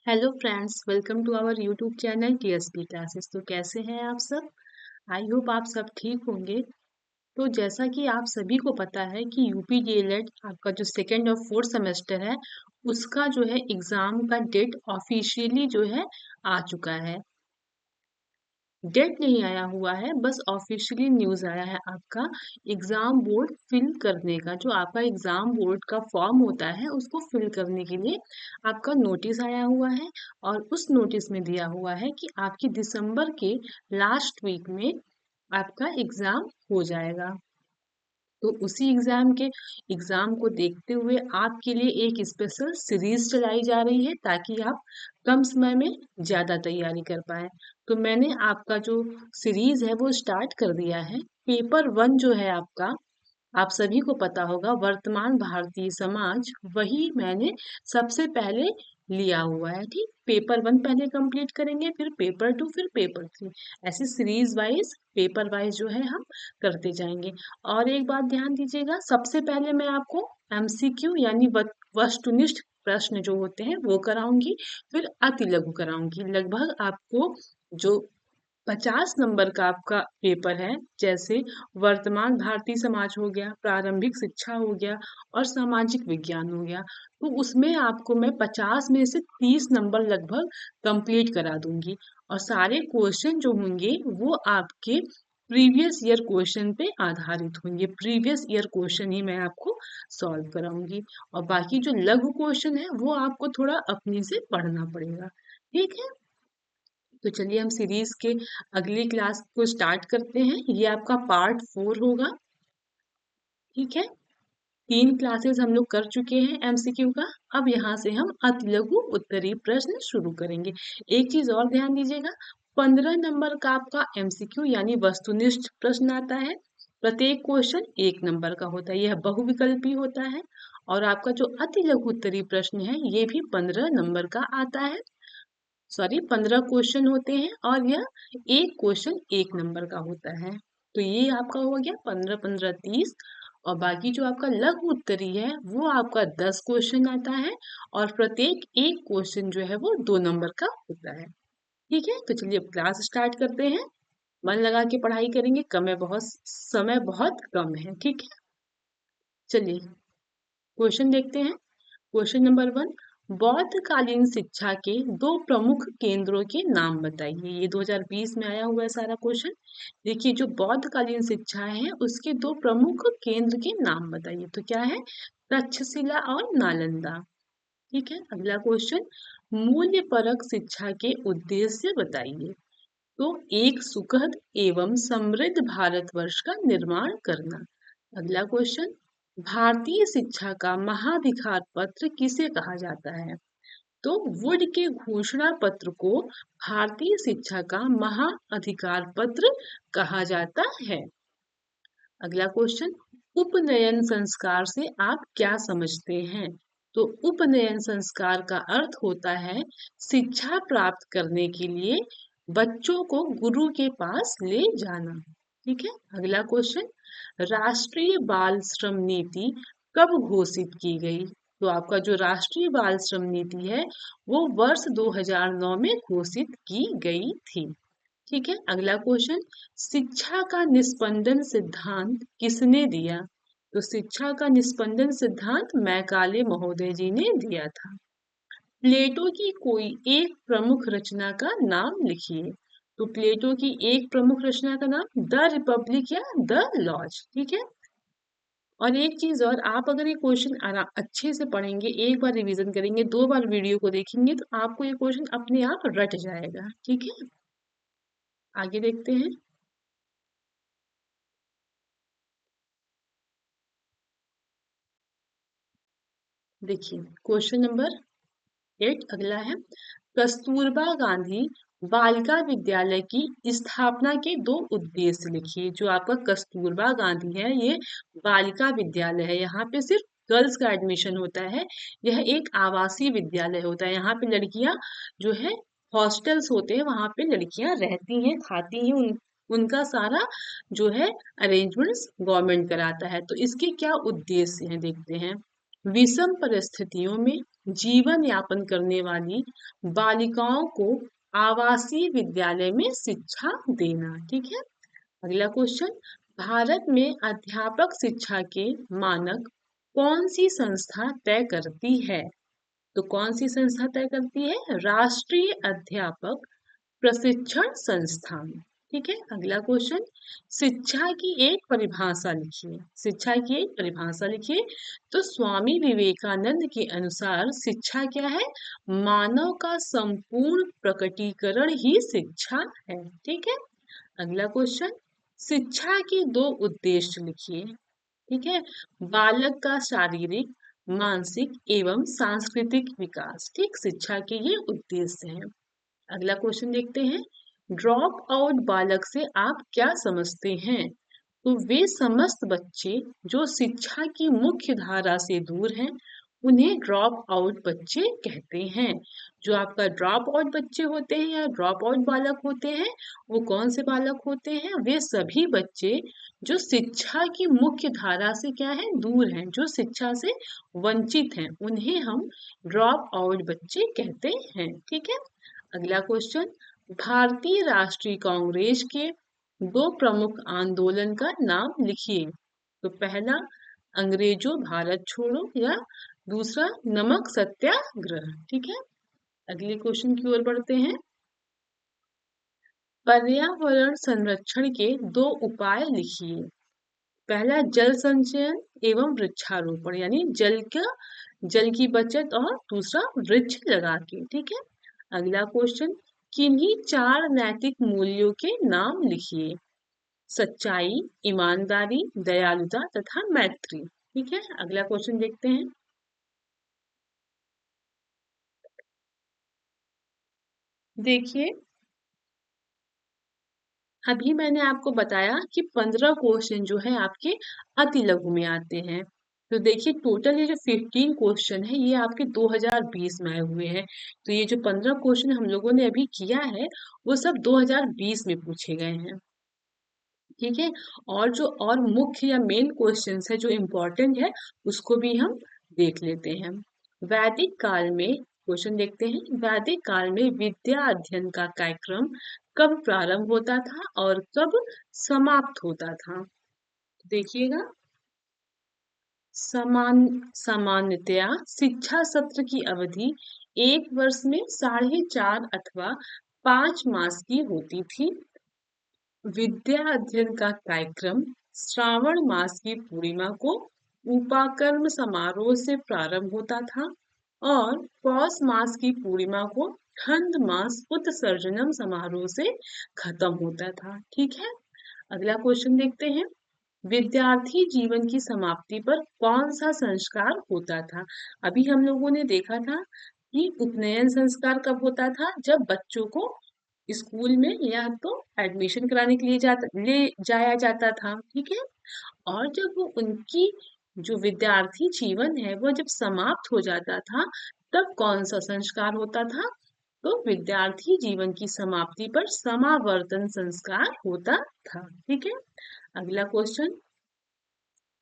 Hello friends, welcome to our YouTube channel TSP classes. तो कैसे हैं आप सब? आई होप आप सब ठीक होंगे। तो जैसा कि आप सभी को पता है कि यूपी डीएलएड आपका जो सेकेंड और फोर्थ सेमेस्टर है उसका जो है एग्ज़ाम का डेट ऑफिशियली जो है आ चुका है। डेट नहीं आया हुआ है, बस ऑफिशियली न्यूज़ आया है आपका एग्ज़ाम बोर्ड फिल करने का। जो आपका एग्ज़ाम बोर्ड का फॉर्म होता है उसको फिल करने के लिए आपका नोटिस आया हुआ है और उस नोटिस में दिया हुआ है कि आपकी दिसंबर के लास्ट वीक में आपका एग्ज़ाम हो जाएगा। तो उसी एग्जाम को देखते हुए आपके लिए एक स्पेशल सीरीज चलाई जा रही है ताकि आप कम समय में ज्यादा तैयारी कर पाए। तो मैंने आपका जो सीरीज है वो स्टार्ट कर दिया है। पेपर वन जो है आपका, आप सभी को पता होगा, वर्तमान भारतीय समाज, वही मैंने सबसे पहले लिया हुआ है। ठीक, पेपर वन पहले कंप्लीट करेंगे, फिर पेपर टू, फिर पेपर थ्री, ऐसे सीरीज वाइज पेपर वाइज जो है हम करते जाएंगे। और एक बात ध्यान दीजिएगा, सबसे पहले मैं आपको एमसीक्यू यानी वस्तुनिष्ठ प्रश्न जो होते हैं वो कराऊंगी, फिर अति लघु कराऊंगी। लगभग आपको जो 50 नंबर का आपका पेपर है, जैसे वर्तमान भारतीय समाज हो गया, प्रारंभिक शिक्षा हो गया और सामाजिक विज्ञान हो गया, तो उसमें आपको मैं 50 में से 30 नंबर लगभग कंप्लीट करा दूंगी। और सारे क्वेश्चन जो होंगे वो आपके प्रीवियस ईयर क्वेश्चन पे आधारित होंगे। प्रीवियस ईयर क्वेश्चन ही मैं आपको सॉल्व कराऊंगी और बाकी जो लघु क्वेश्चन है वो आपको थोड़ा अपने से पढ़ना पड़ेगा। ठीक है, तो चलिए हम सीरीज के अगली क्लास को स्टार्ट करते हैं। ये आपका पार्ट 4 होगा। ठीक है, 3 क्लासेस हम लोग कर चुके हैं एमसीक्यू का। अब यहाँ से हम अति लघु उत्तरीय प्रश्न शुरू करेंगे। एक चीज और ध्यान दीजिएगा, 15 नंबर का आपका एमसीक्यू यानी वस्तुनिष्ठ प्रश्न आता है। प्रत्येक क्वेश्चन 1 नंबर का होता है, यह बहुविकल्पी होता है। और आपका जो अति लघु उत्तरीय प्रश्न है ये भी 15 नंबर का आता है। सॉरी, 15 क्वेश्चन होते हैं और यह एक क्वेश्चन 1 नंबर का होता है। तो ये आपका हो गया 15 15 30। और बाकी जो आपका लघु उत्तरी है वो आपका 10 क्वेश्चन आता है और प्रत्येक एक क्वेश्चन जो है वो 2 नंबर का होता है। ठीक है, तो चलिए अब क्लास स्टार्ट करते हैं। मन लगा के पढ़ाई करेंगे, समय बहुत कम है। ठीक है, चलिए क्वेश्चन देखते हैं। क्वेश्चन नंबर 1, बौद्धकालीन शिक्षा के 2 प्रमुख केंद्रों के नाम बताइए। ये 2020 में आया हुआ है सारा क्वेश्चन। देखिए, जो बौद्धकालीन शिक्षा है उसके 2 प्रमुख केंद्र के नाम बताइए। तो क्या है? तक्षशिला और नालंदा। ठीक है, अगला क्वेश्चन, मूल्य परक शिक्षा के उद्देश्य बताइए। तो एक सुखद एवं समृद्ध भारतवर्ष का निर्माण करना। अगला क्वेश्चन, भारतीय शिक्षा का महाधिकार पत्र किसे कहा जाता है? तो वुड के घोषणा पत्र को भारतीय शिक्षा का महाअधिकार पत्र कहा जाता है। अगला क्वेश्चन, उपनयन संस्कार से आप क्या समझते हैं? तो उपनयन संस्कार का अर्थ होता है शिक्षा प्राप्त करने के लिए बच्चों को गुरु के पास ले जाना। ठीक है, अगला क्वेश्चन, राष्ट्रीय बाल श्रम नीति कब घोषित की गई? तो आपका जो राष्ट्रीय बाल श्रम नीति है वो वर्ष 2009 में घोषित की गई थी। ठीक है, अगला क्वेश्चन, शिक्षा का निस्पंदन सिद्धांत किसने दिया? तो शिक्षा का निस्पंदन सिद्धांत मैकाले महोदय जी ने दिया था। प्लेटो की कोई एक प्रमुख रचना का नाम लिखिए। तो प्लेटो की एक प्रमुख रचना का नाम द रिपब्लिक या द लॉज। ठीक है, और एक चीज और, आप अगर ये क्वेश्चन अच्छे से पढ़ेंगे, एक बार रिवीजन करेंगे, 2 बार वीडियो को देखेंगे तो आपको ये क्वेश्चन अपने आप रट जाएगा। ठीक है, आगे देखते हैं। देखिए, क्वेश्चन नंबर 8 अगला है, कस्तूरबा गांधी बालिका विद्यालय की स्थापना के 2 उद्देश्य लिखिए। जो आपका कस्तूरबा गांधी है ये बालिका विद्यालय है, यहाँ पे सिर्फ गर्ल्स का एडमिशन होता है। यह एक आवासीय विद्यालय होता है, यहाँ पे लड़कियां जो है हॉस्टल्स होते हैं, वहां पे लड़कियां रहती हैं, खाती हैं, उनका सारा जो है अरेंजमेंट्स गवर्नमेंट कराता है। तो इसके क्या उद्देश्य हैं देखते हैं। विषम परिस्थितियों में जीवन यापन करने वाली बालिकाओं को आवासीय विद्यालय में शिक्षा देना। ठीक है। अगला क्वेश्चन, भारत में अध्यापक शिक्षा के मानक कौन सी संस्था तय करती है? तो कौन सी संस्था तय करती है? राष्ट्रीय अध्यापक प्रशिक्षण संस्थान। ठीक है। अगला क्वेश्चन, शिक्षा की एक परिभाषा लिखिए। शिक्षा की एक परिभाषा लिखिए। तो स्वामी विवेकानंद के अनुसार शिक्षा क्या है? मानव का संपूर्ण प्रकटीकरण ही शिक्षा है। ठीक है। अगला क्वेश्चन, शिक्षा के दो उद्देश्य लिखिए। ठीक है। बालक का शारीरिक, मानसिक एवं सांस्कृतिक विकास। ठीक, शिक्षा के ये उद्देश्य हैं। अगला क्वेश्चन देखते हैं, ड्रॉप आउट बालक से आप क्या समझते हैं? तो वे समस्त बच्चे जो शिक्षा की मुख्य धारा से दूर हैं, उन्हें ड्रॉप आउट बच्चे कहते हैं। जो आपका ड्रॉप आउट बच्चे होते हैं या ड्रॉप आउट बालक होते हैं, वो कौन से बालक होते हैं? वे सभी बच्चे जो शिक्षा की मुख्य धारा से क्या है? दूर हैं, जो शिक्षा से वंचित हैं, उन्हें हम ड्रॉप आउट बच्चे कहते हैं। ठीक है। अगला क्वेश्चन, भारतीय राष्ट्रीय कांग्रेस के दो प्रमुख आंदोलन का नाम लिखिए। तो पहला, अंग्रेजों भारत छोड़ो, या दूसरा, नमक सत्याग्रह। ठीक है। अगले क्वेश्चन की ओर बढ़ते हैं, पर्यावरण संरक्षण के दो उपाय लिखिए। पहला, जल संचयन एवं वृक्षारोपण, यानी जल की बचत, और दूसरा, वृक्ष लगा के। ठीक है। अगला क्वेश्चन, किन्हीं चार नैतिक मूल्यों के नाम लिखिए। सच्चाई, ईमानदारी, दयालुता तथा मैत्री। ठीक है। अगला क्वेश्चन देखते हैं, देखिए अभी मैंने आपको बताया कि 15 क्वेश्चन जो है आपके अति लघु में आते हैं। तो देखिए टोटल ये जो 15 क्वेश्चन है ये आपके 2020 में आए हुए हैं। तो ये जो 15 क्वेश्चन हम लोगों ने अभी किया है वो सब 2020 में पूछे गए हैं। ठीक है। और जो और मुख्य या मेन क्वेश्चंस है जो इम्पोर्टेंट है उसको भी हम देख लेते हैं। वैदिक काल में, क्वेश्चन देखते हैं, वैदिक काल में विद्या अध्ययन का कार्यक्रम कब प्रारंभ होता था और कब समाप्त होता था? देखिएगा, सामान्यतया शिक्षा सत्र की अवधि एक वर्ष में 4.5 अथवा 5 मास की होती थी। विद्या अध्ययन का कार्यक्रम श्रावण मास की पूर्णिमा को उपाकर्म समारोह से प्रारंभ होता था और पौष मास की पूर्णिमा को ठंड मास उत्सर्जनम समारोह से खत्म होता था। ठीक है। अगला क्वेश्चन देखते हैं, विद्यार्थी जीवन की समाप्ति पर कौन सा संस्कार होता था? अभी हम लोगों ने देखा था कि उपनयन संस्कार कब होता था? जब बच्चों को स्कूल में या तो एडमिशन कराने के लिए ले जाया जाता था। ठीक है। और जब वो उनकी जो विद्यार्थी जीवन है वो जब समाप्त हो जाता था तब कौन सा संस्कार होता था? तो विद्यार्थी जीवन की समाप्ति पर समावर्तन संस्कार होता था। ठीक है। अगला क्वेश्चन,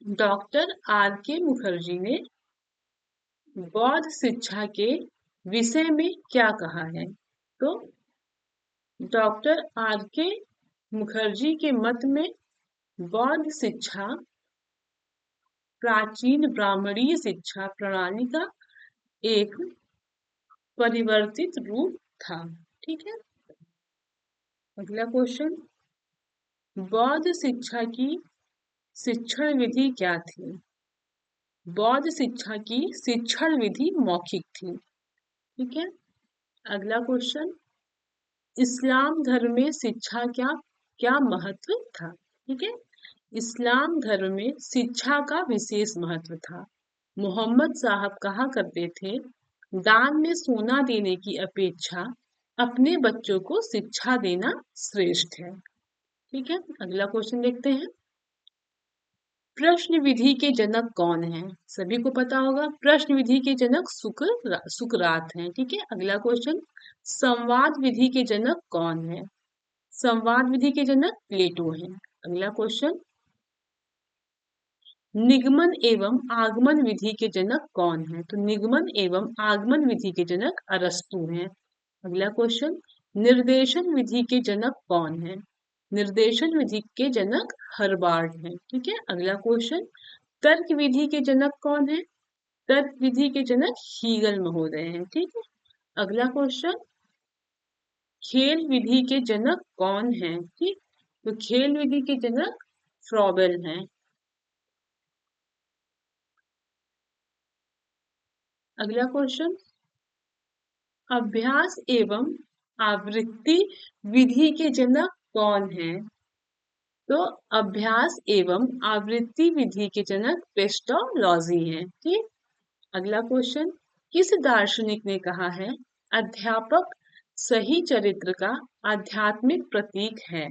डॉक्टर आर के मुखर्जी ने बौद्ध शिक्षा के विषय में क्या कहा है? तो डॉक्टर आर के मुखर्जी के मत में बौद्ध शिक्षा प्राचीन ब्राह्मणीय शिक्षा प्रणाली का एक परिवर्तित रूप था। ठीक है। अगला क्वेश्चन, बौद्ध शिक्षा की शिक्षण विधि क्या थी? बौद्ध शिक्षा की शिक्षण विधि मौखिक थी। ठीक है। अगला क्वेश्चन, इस्लाम धर्म में शिक्षा क्या क्या महत्व था? ठीक है। इस्लाम धर्म में शिक्षा का विशेष महत्व था। मोहम्मद साहब कहा करते थे, दान में सोना देने की अपेक्षा अपने बच्चों को शिक्षा देना श्रेष्ठ है। ठीक है। अगला क्वेश्चन देखते हैं, प्रश्न विधि के जनक कौन है? सभी को पता होगा प्रश्न विधि के जनक सुकरात हैं। ठीक है। अगला क्वेश्चन, संवाद विधि के जनक कौन है? संवाद विधि के जनक प्लेटो हैं। अगला क्वेश्चन, निगमन एवं आगमन विधि के जनक कौन है? तो निगमन एवं आगमन विधि के जनक अरस्तु हैं। अगला क्वेश्चन, निर्देशन विधि के जनक कौन है? निर्देशन विधि के जनक हर्बार्ट हैं। ठीक है। अगला क्वेश्चन, तर्क विधि के जनक कौन है? तर्क विधि के जनक हीगल महोदय हैं। ठीक है। अगला क्वेश्चन, खेल विधि के जनक कौन है? ठीक, तो खेल विधि के जनक फ्रॉबेल हैं। अगला क्वेश्चन, अभ्यास एवं आवृत्ति विधि के जनक कौन है? तो अभ्यास एवं आवृत्ति विधि के जनक पेस्टोलॉजी हैं। ठीक। अगला क्वेश्चन, किस दार्शनिक ने कहा है अध्यापक सही चरित्र का आध्यात्मिक प्रतीक है?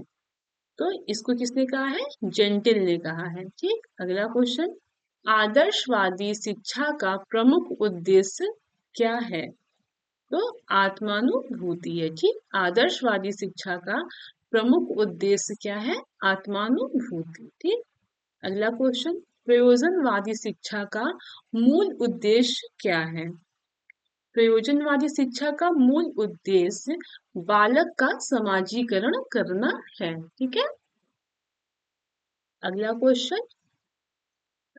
तो इसको किसने कहा है? जेंटिल ने कहा है। ठीक। अगला क्वेश्चन, आदर्शवादी शिक्षा का प्रमुख उद्देश्य क्या है? तो आत्मानुभूति है। ठीक। आदर्शवादी शिक्षा का प्रमुख उद्देश्य क्या है? आत्मानुभूति। ठीक। अगला क्वेश्चन, प्रयोजनवादी शिक्षा का मूल उद्देश्य क्या है? प्रयोजनवादी शिक्षा का मूल उद्देश्य बालक का समाजीकरण करना है। ठीक है। अगला क्वेश्चन,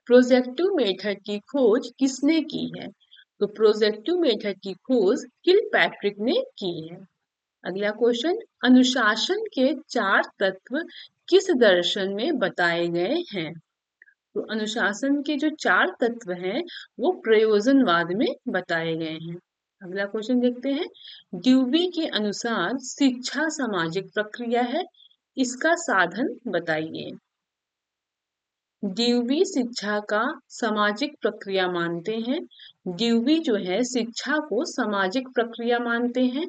प्रोजेक्टिव मेथड की खोज किसने की है? तो प्रोजेक्टिव मेथड की खोज किलपैट्रिक ने की है। अगला क्वेश्चन, अनुशासन के 4 तत्व किस दर्शन में बताए गए हैं? तो अनुशासन के जो 4 तत्व हैं वो प्रयोजनवाद में बताए गए हैं। अगला क्वेश्चन देखते हैं, ड्यूबी के अनुसार शिक्षा सामाजिक प्रक्रिया है, इसका साधन बताइए। ड्यूबी शिक्षा का सामाजिक प्रक्रिया मानते हैं। ड्यूबी जो है शिक्षा को सामाजिक प्रक्रिया मानते हैं।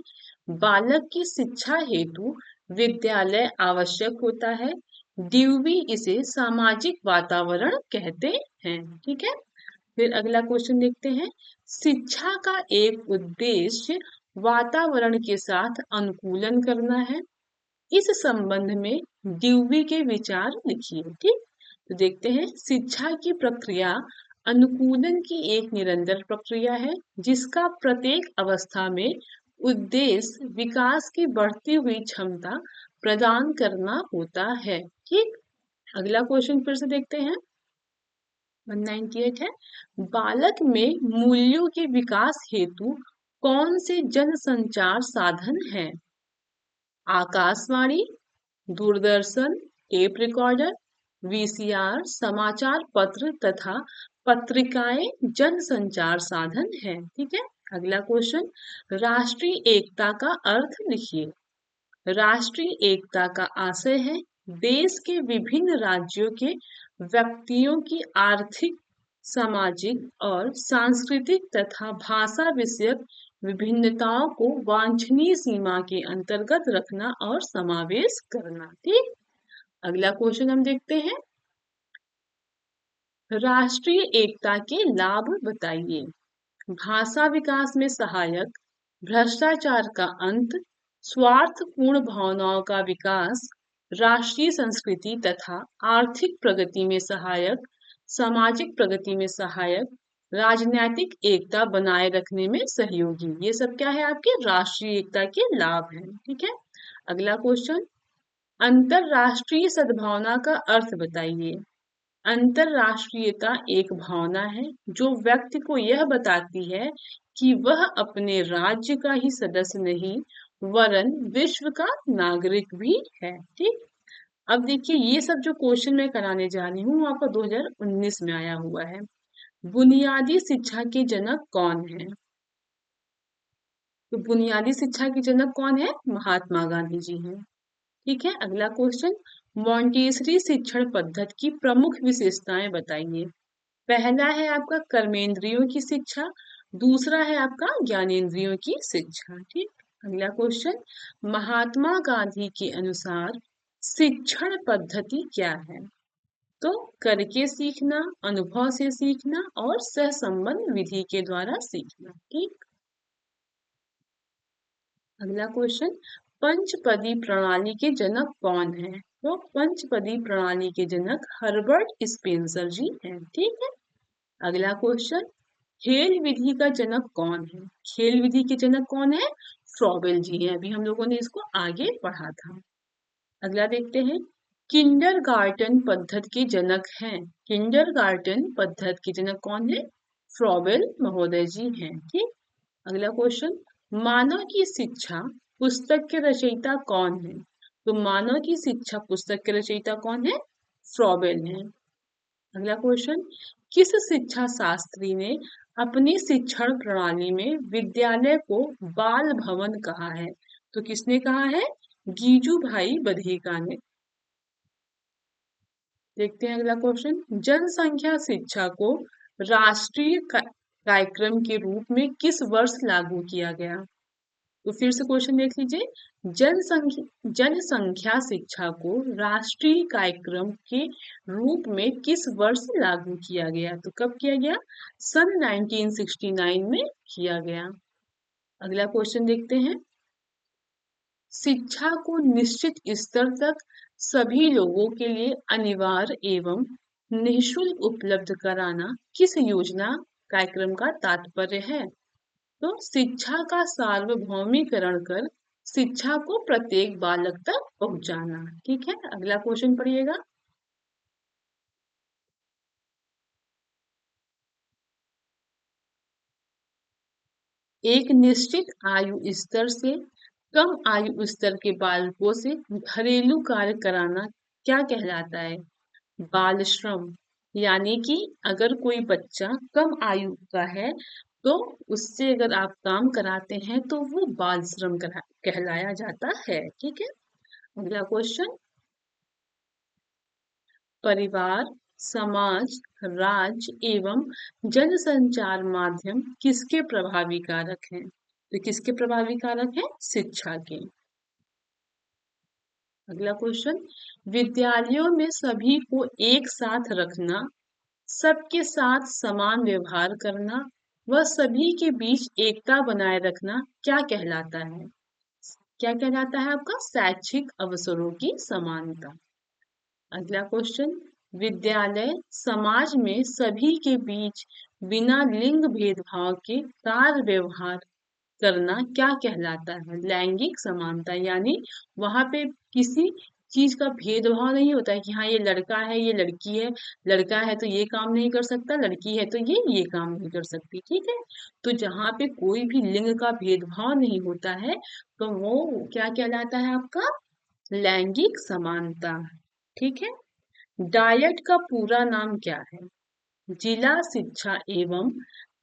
बालक की शिक्षा हेतु विद्यालय आवश्यक होता है। ड्यूबी इसे सामाजिक वातावरण कहते हैं। ठीक है। फिर अगला क्वेश्चन देखते हैं, शिक्षा का एक उद्देश्य वातावरण के साथ अनुकूलन करना है। इस संबंध में ड्यूबी के विचार लिखिए। ठीक। तो देखते हैं, शिक्षा की प्रक्रिया अनुकूलन की एक निरंतर प्रक्रिया है जिसका प्रत्येक अवस्था में उद्देश्य विकास की बढ़ती हुई क्षमता प्रदान करना होता है। ठीक। अगला क्वेश्चन फिर से देखते हैं, 198 है, बालक में मूल्यों के विकास हेतु कौन से जन संचार साधन हैं? Akashvani, Doordarshan, tape recorder, VCR, समाचार पत्र तथा पत्रिकाएं जन संचार साधन है। ठीक है। अगला क्वेश्चन, राष्ट्रीय एकता का अर्थ लिखिए। राष्ट्रीय एकता का आशय है देश के विभिन्न राज्यों के व्यक्तियों की आर्थिक, सामाजिक और सांस्कृतिक तथा भाषा विषयक विभिन्नताओं को वांछनीय सीमा के अंतर्गत रखना और समावेश करना। ठीक। अगला क्वेश्चन हम देखते हैं, राष्ट्रीय एकता के लाभ बताइए। भाषा विकास में सहायक, भ्रष्टाचार का अंत, स्वार्थपूर्ण भावनाओं का विकास, राष्ट्रीय संस्कृति तथा आर्थिक प्रगति में सहायक, सामाजिक प्रगति में सहायक, राजनीतिक एकता बनाए रखने में सहयोगी। ये सब क्या है? आपके राष्ट्रीय एकता के लाभ हैं। ठीक है। अगला क्वेश्चन, अंतरराष्ट्रीय सद्भावना का अर्थ बताइए। अंतरराष्ट्रीयता एक भावना है जो व्यक्ति को यह बताती है कि वह अपने राज्य का ही सदस्य नहीं वरन विश्व का नागरिक भी है। ठीक। अब देखिए, ये सब जो क्वेश्चन मैं कराने जा रही हूँ वो आपका 2019 में आया हुआ है। बुनियादी शिक्षा के जनक कौन है? तो बुनियादी शिक्षा के जनक कौन है? महात्मा गांधी जी हैं। ठीक है। अगला क्वेश्चन, मॉन्टेसरी शिक्षण पद्धति की प्रमुख विशेषताएं बताइए। पहला है आपका कर्मेंद्रियों की शिक्षा, दूसरा है आपका ज्ञानेंद्रियों की शिक्षा। ठीक। अगला क्वेश्चन, महात्मा गांधी के अनुसार शिक्षण पद्धति क्या है? तो करके सीखना, अनुभव से सीखना और सहसंबंध विधि के द्वारा सीखना। ठीक। अगला क्वेश्चन, पंचपदी प्रणाली के जनक कौन है? तो पंचपदी प्रणाली के जनक हर्बर्ट स्पेंसर जी हैं। ठीक है। अगला क्वेश्चन, खेल विधि का जनक कौन है? खेल विधि के जनक कौन है? फ्रॉबेल जी हैं। अभी हम लोगों ने इसको आगे पढ़ा था। अगला देखते हैं, किंडरगार्टन पद्धति के जनक हैं। किंडरगार्टन पद्धति के जनक कौन है? फ्रॉबेल महोदय जी हैं। ठीक। अगला क्वेश्चन, मानव की शिक्षा पुस्तक के रचयिता कौन है? तो मानव की शिक्षा पुस्तक के रचयिता कौन है? फ्रॉबेल हैं। अगला क्वेश्चन, किस शिक्षा शास्त्री ने अपनी शिक्षण प्रणाली में विद्यालय को बाल भवन कहा है? तो किसने कहा है? गीजू भाई बधिका ने। देखते हैं अगला क्वेश्चन, जनसंख्या शिक्षा को राष्ट्रीय कार्यक्रम के रूप में किस वर्ष लागू किया गया? तो फिर से क्वेश्चन देख लीजिए, जनसंख्या शिक्षा को राष्ट्रीय कार्यक्रम के रूप में किस वर्ष लागू किया गया? तो कब किया गया? सन 1969 में किया गया। अगला क्वेश्चन देखते हैं, शिक्षा को निश्चित स्तर तक सभी लोगों के लिए अनिवार्य एवं निःशुल्क उपलब्ध कराना किस योजना कार्यक्रम का तात्पर्य है? तो शिक्षा का सार्वभौमिकरण कर शिक्षा को प्रत्येक बालक तक पहुंचाना। ठीक है। अगला क्वेश्चन पढ़िएगा, एक निश्चित आयु स्तर से कम आयु स्तर के बालकों से घरेलू कार्य कराना क्या कहलाता है? बाल श्रम। यानी कि अगर कोई बच्चा कम आयु का है तो उससे अगर आप काम कराते हैं तो वो बाल श्रम कहलाया जाता है। ठीक है। अगला क्वेश्चन, परिवार, समाज, राज्य एवं जनसंचार माध्यम किसके प्रभावी कारक हैं? तो किसके प्रभावी कारक हैं? शिक्षा के। अगला क्वेश्चन, विद्यालयों में सभी को एक साथ रखना, सबके साथ समान व्यवहार करना व सभी के बीच एकता बनाए रखना क्या कहलाता है? क्या कहलाता है आपका? शैक्षिक अवसरों की समानता। अगला क्वेश्चन, विद्यालय समाज में सभी के बीच बिना लिंग भेदभाव के कार्य व्यवहार करना क्या कहलाता है? लैंगिक समानता। यानी वहां पे किसी चीज का भेदभाव नहीं होता है कि हाँ ये लड़का है ये लड़की है, लड़का है तो ये काम नहीं कर सकता, लड़की है तो ये काम नहीं कर सकती। ठीक है। तो जहाँ पे कोई भी लिंग का भेदभाव नहीं होता है तो वो क्या कहलाता है आपका? लैंगिक समानता। ठीक है। डायट का पूरा नाम क्या है? जिला शिक्षा एवं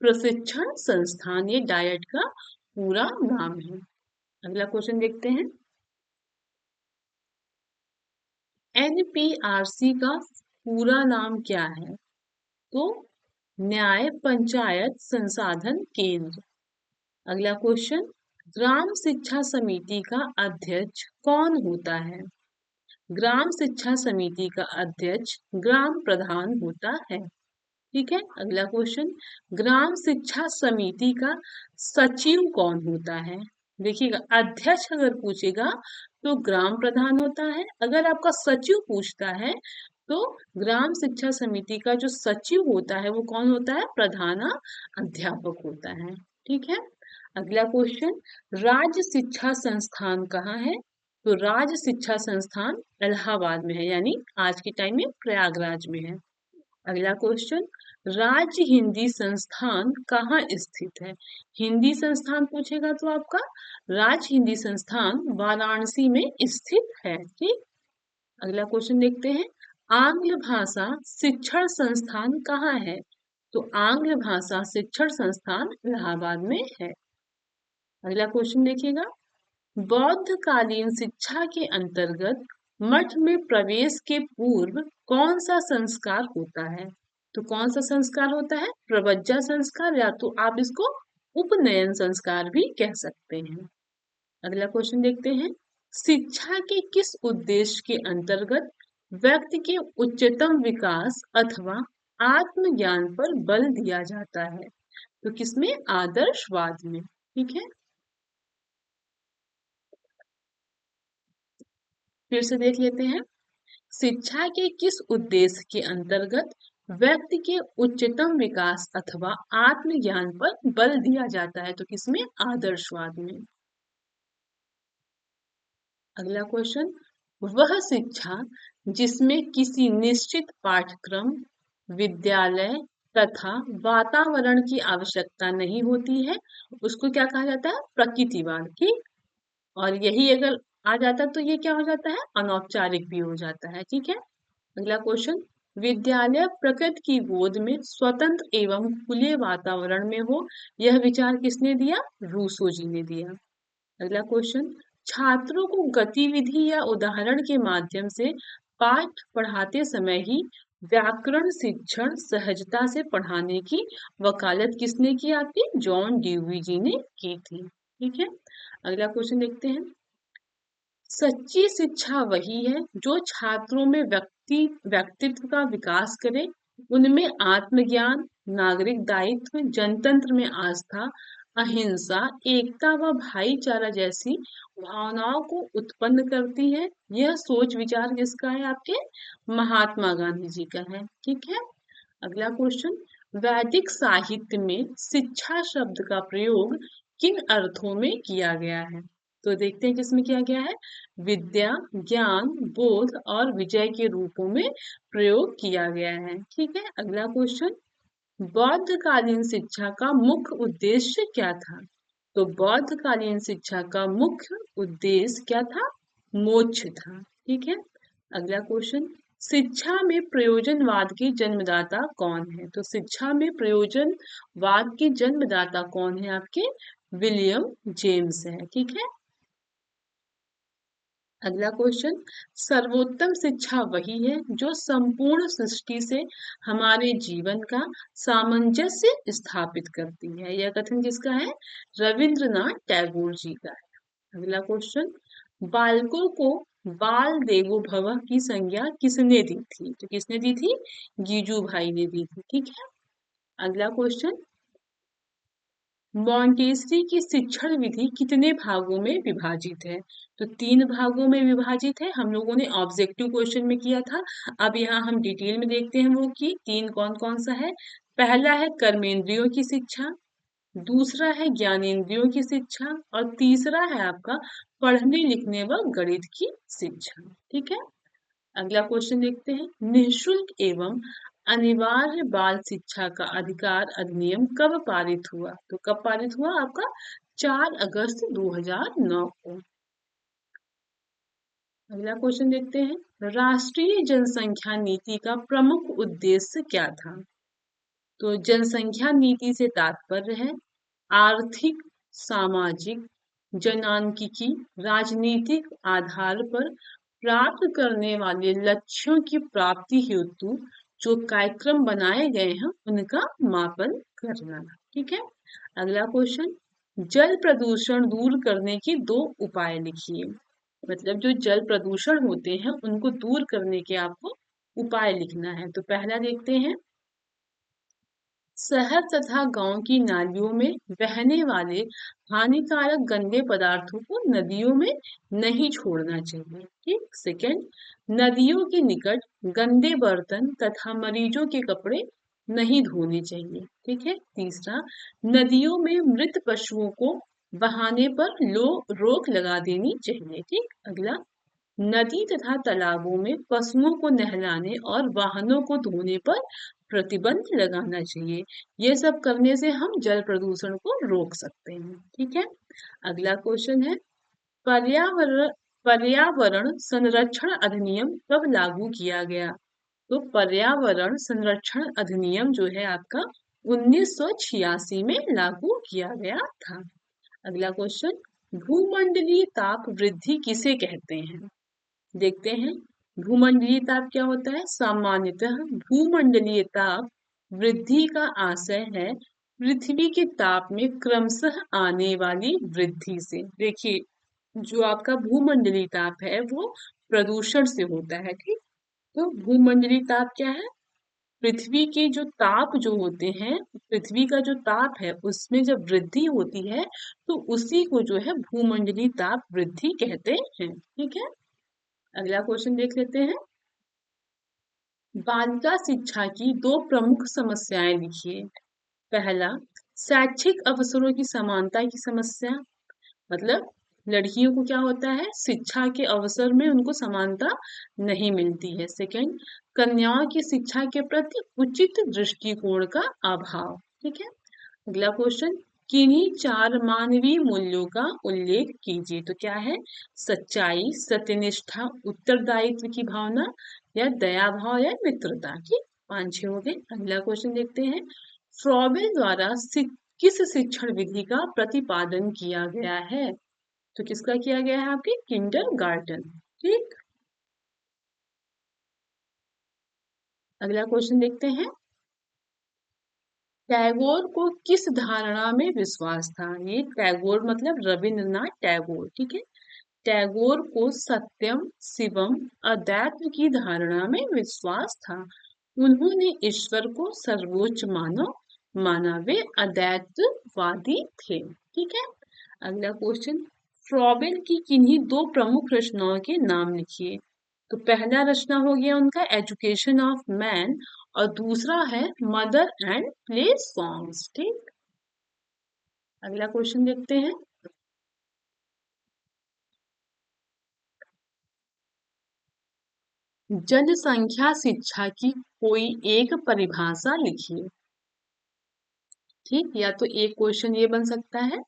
प्रशिक्षण संस्थान, ये डायट का पूरा नाम है। अगला क्वेश्चन देखते हैं, एनपीआरसी का पूरा नाम क्या है? तो न्याय पंचायत संसाधन केंद्र। अगला क्वेश्चन, ग्राम शिक्षा समिति का अध्यक्ष कौन होता है? ग्राम शिक्षा समिति का अध्यक्ष ग्राम प्रधान होता है। ठीक है। अगला क्वेश्चन, ग्राम शिक्षा समिति का सचिव कौन होता है? देखिएगा, अध्यक्ष अगर पूछेगा तो ग्राम प्रधान होता है, अगर आपका सचिव पूछता है तो ग्राम शिक्षा समिति का जो सचिव होता है वो कौन होता है? प्रधान अध्यापक होता है। ठीक है। अगला क्वेश्चन, राज्य शिक्षा संस्थान कहाँ है? तो राज्य शिक्षा संस्थान इलाहाबाद में है, यानी आज के टाइम में प्रयागराज में है। अगला क्वेश्चन, राज्य हिंदी संस्थान कहाँ स्थित है? हिंदी संस्थान पूछेगा तो आपका राज्य हिंदी संस्थान वाराणसी में स्थित है। ठीक। अगला क्वेश्चन देखते हैं, आंग्ल भाषा शिक्षण संस्थान कहाँ है? तो आंग्ल भाषा शिक्षण संस्थान इलाहाबाद में है। अगला क्वेश्चन देखिएगा, बौद्ध कालीन शिक्षा के अंतर्गत मठ में प्रवेश के पूर्व कौन सा संस्कार होता है? तो कौन सा संस्कार होता है? प्रवज्जा संस्कार, या तो आप इसको उपनयन संस्कार भी कह सकते हैं। अगला क्वेश्चन देखते हैं, शिक्षा के किस उद्देश्य के अंतर्गत व्यक्ति के उच्चतम विकास अथवा आत्मज्ञान पर बल दिया जाता है? तो किसमें? आदर्शवाद में। ठीक है। फिर से देख लेते हैं। शिक्षा के किस उद्देश्य के अंतर्गत व्यक्ति के उच्चतम विकास अथवा आत्मज्ञान पर बल दिया जाता है? तो किसमें? आदर्शवाद में। अगला क्वेश्चन, वह शिक्षा जिसमें किसी निश्चित पाठ्यक्रम, विद्यालय तथा वातावरण की आवश्यकता नहीं होती है, उसको क्या कहा जाता है? प्रकृतिवाद। ठीक। और यही अगर आ जाता तो ये क्या हो जाता है? अनौपचारिक भी हो जाता है। ठीक है। अगला क्वेश्चन, विद्यालय प्रकृति की गोद में स्वतंत्र एवं खुले वातावरण में हो, यह विचार किसने दिया? रूसो जी ने दिया। अगला क्वेश्चन, छात्रों को गतिविधि या उदाहरण के माध्यम से पाठ पढ़ाते समय ही व्याकरण शिक्षण सहजता से पढ़ाने की वकालत किसने की? आपकी जॉन ड्यूवी जी ने की थी। ठीक है। अगला क्वेश्चन देखते हैं। सच्ची शिक्षा वही है जो छात्रों में व्यक्तित्व का विकास करे, उनमें आत्मज्ञान, नागरिक दायित्व, जनतंत्र में आस्था, अहिंसा, एकता व भाईचारा जैसी भावनाओं को उत्पन्न करती है। यह सोच विचार किसका है? आपके महात्मा गांधी जी का है। ठीक है। अगला क्वेश्चन, वैदिक साहित्य में शिक्षा शब्द का प्रयोग किन अर्थों में किया गया है? तो देखते हैं किसमें किया गया है। विद्या, ज्ञान, बोध और विजय के रूपों में प्रयोग किया गया है। ठीक है। अगला क्वेश्चन, बौद्धकालीन शिक्षा का मुख्य उद्देश्य क्या था? तो बौद्धकालीन शिक्षा का मुख्य उद्देश्य क्या था? मोक्ष था। ठीक है। अगला क्वेश्चन, शिक्षा में प्रयोजनवाद के जन्मदाता कौन है? तो शिक्षा में प्रयोजनवाद के जन्मदाता कौन है? आपके विलियम जेम्स है। ठीक है। अगला क्वेश्चन, सर्वोत्तम शिक्षा वही है जो संपूर्ण सृष्टि से हमारे जीवन का सामंजस्य स्थापित करती है। यह कथन किसका है? रविंद्रनाथ टैगोर जी का है। अगला क्वेश्चन, बालकों को बाल देवो भव की संज्ञा किसने दी थी? तो किसने दी थी? गीजू भाई ने दी थी। ठीक है। अगला क्वेश्चन, मॉन्टेसरी की शिक्षण विधि कितने भागों में विभाजित है? तो 3 भागों में विभाजित है। हम लोगों ने ऑब्जेक्टिव क्वेश्चन में किया था। अब यहाँ हम डिटेल में देखते हैं वो कि 3 कौन कौन सा है। पहला है कर्मेंद्रियों की शिक्षा, दूसरा है ज्ञानेंद्रियों की शिक्षा और तीसरा है आपका पढ़ने लिखने व गणित की शिक्षा। ठीक है। अगला क्वेश्चन देखते हैं। निःशुल्क एवं अनिवार्य बाल शिक्षा का अधिकार अधिनियम कब पारित हुआ? तो कब पारित हुआ? आपका 4 अगस्त 2009 को। अगला क्वेश्चन देखते हैं। राष्ट्रीय जनसंख्या नीति का प्रमुख उद्देश्य क्या था? तो जनसंख्या नीति से तात्पर्य है आर्थिक, सामाजिक, जनांकीकी, राजनीतिक आधार पर प्राप्त करने वाले लक्ष्यों की प्राप्ति हेतु जो कार्यक्रम बनाए गए हैं उनका मापन करना। ठीक है। अगला क्वेश्चन, जल प्रदूषण दूर करने के 2 उपाय लिखिए। मतलब जो जल प्रदूषण होते हैं उनको दूर करने के आपको उपाय लिखना है। तो पहला देखते हैं, शहर तथा गांव की नालियों में बहने वाले हानिकारक गंदे पदार्थों को नदियों में नहीं छोड़ना चाहिए। ठीक। सेकंड, नदियों के निकट गंदे बर्तन तथा मरीजों के कपड़े नहीं धोने चाहिए। ठीक है। तीसरा, नदियों में मृत पशुओं को बहाने पर रोक लगा देनी चाहिए। ठीक। अगला, नदी तथा तालाबों में पशुओं को नहलाने और वाहनों को धोने पर प्रतिबंध लगाना चाहिए। ये सब करने से हम जल प्रदूषण को रोक सकते हैं। ठीक है। अगला क्वेश्चन है, पर्यावरण पर्यावरण संरक्षण अधिनियम कब लागू किया गया? तो पर्यावरण संरक्षण अधिनियम जो है आपका 1986 में लागू किया गया था। अगला क्वेश्चन, भूमंडलीय ताप वृद्धि किसे कहते हैं? देखते हैं। भूमंडलीय ताप क्या होता है? सामान्यतः भूमंडलीय ताप वृद्धि का आशय है पृथ्वी के ताप में क्रमशः आने वाली वृद्धि से। देखिए, जो आपका भूमंडलीय ताप है वो प्रदूषण से होता है। ठीक। तो भूमंडलीय ताप क्या है? पृथ्वी के जो ताप जो होते हैं, पृथ्वी का जो ताप है उसमें जब वृद्धि होती है तो उसी को जो है भूमंडलीय ताप वृद्धि कहते हैं। ठीक है। अगला क्वेश्चन देख लेते हैं। बालिका शिक्षा की दो प्रमुख समस्याएं लिखिए। पहला, शैक्षिक अवसरों की समानता की समस्या, मतलब लड़कियों को क्या होता है, शिक्षा के अवसर में उनको समानता नहीं मिलती है। सेकंड, कन्याओं की शिक्षा के प्रति उचित दृष्टिकोण का अभाव। ठीक है। अगला क्वेश्चन, किन्हीं चार मानवीय मूल्यों का उल्लेख कीजिए। तो क्या है, सच्चाई, सत्यनिष्ठा, उत्तरदायित्व की भावना, या दया भाव, या मित्रता। ठीक, 5-6 हो गए। अगला क्वेश्चन देखते हैं। फ्रॉबेल द्वारा किस शिक्षण विधि का प्रतिपादन किया गया है? तो किसका किया गया है, आपके किंडरगार्टन। ठीक। अगला क्वेश्चन देखते हैं। टैगोर को किस धारणा में विश्वास था? ये टैगोर मतलब रविंद्रनाथ टैगोर। ठीक है। टैगोर को सत्यम, शिवम, अद्वैत की धारणा में विश्वास था। उन्होंने ईश्वर को सर्वोच्च माना। वे अद्वैतवादी थे। ठीक है। अगला क्वेश्चन, फ्रॉबेल की किन्हीं दो प्रमुख रचनाओं के नाम लिखिए। तो पहला रचना हो गया उनका एजुकेशन ऑफ मैन, और दूसरा है मदर एंड प्ले सॉन्ग्स। ठीक। अगला क्वेश्चन देखते हैं। जनसंख्या शिक्षा की कोई एक परिभाषा लिखिए। ठीक, या तो एक क्वेश्चन ये बन सकता है,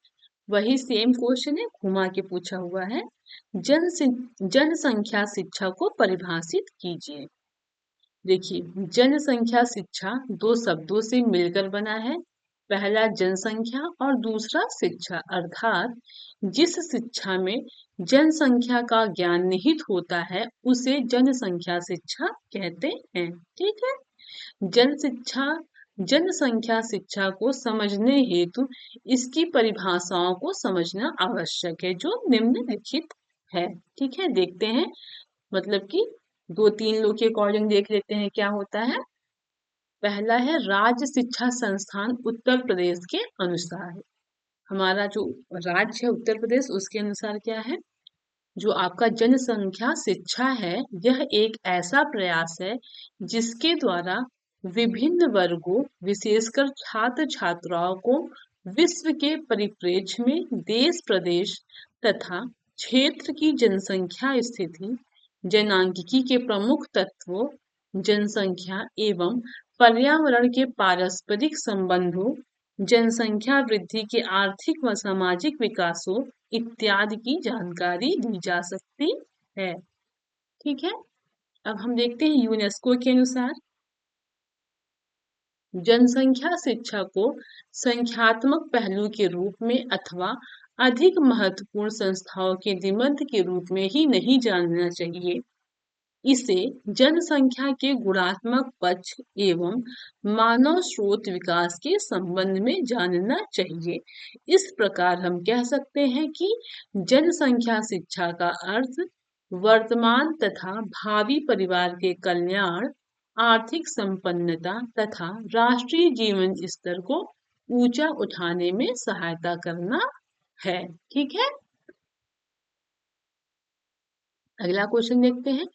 वही सेम क्वेश्चन है, घुमा के पूछा हुआ है। जनसंख्या शिक्षा को परिभाषित कीजिए। देखिए, जनसंख्या शिक्षा दो शब्दों से मिलकर बना है। पहला जनसंख्या और दूसरा शिक्षा, अर्थात जिस शिक्षा में जनसंख्या का ज्ञान निहित होता है उसे जनसंख्या शिक्षा कहते हैं। ठीक है। जन शिक्षा जनसंख्या शिक्षा को समझने हेतु इसकी परिभाषाओं को समझना आवश्यक है, जो निम्नलिखित है। ठीक है, देखते हैं। मतलब कि 2-3 लोग के अकॉर्डिंग देख लेते हैं क्या होता है। पहला है राज्य शिक्षा संस्थान उत्तर प्रदेश के अनुसार। हमारा जो राज्य है उत्तर प्रदेश, उसके अनुसार क्या है, जो आपका जनसंख्या शिक्षा है, यह एक ऐसा प्रयास है जिसके द्वारा विभिन्न वर्गों, विशेषकर छात्र छात्राओं को विश्व के परिप्रेक्ष्य में देश, प्रदेश तथा क्षेत्र की जनसंख्या स्थिति, जनांकिकी के प्रमुख तत्वों, जनसंख्या एवं पर्यावरण के पारस्परिक संबंधों, जनसंख्या वृद्धि के आर्थिक व सामाजिक विकासों इत्यादि की जानकारी दी जा सकती है। ठीक है। अब हम देखते हैं यूनेस्को के अनुसार जनसंख्या शिक्षा को संख्यात्मक पहलू के रूप में अथवा अधिक महत्वपूर्ण संस्थाओं के निबंध के रूप में ही नहीं जानना चाहिए। इसे जनसंख्या के गुणात्मक पक्ष एवं मानव स्रोत विकास के संबंध में जानना चाहिए। इस प्रकार हम कह सकते हैं कि जनसंख्या शिक्षा का अर्थ वर्तमान तथा भावी परिवार के कल्याण, आर्थिक संपन्नता तथा राष्ट्रीय जीवन स्तर को ऊंचा उठाने में सहायता करना है। ठीक है। अगला क्वेश्चन देखते हैं।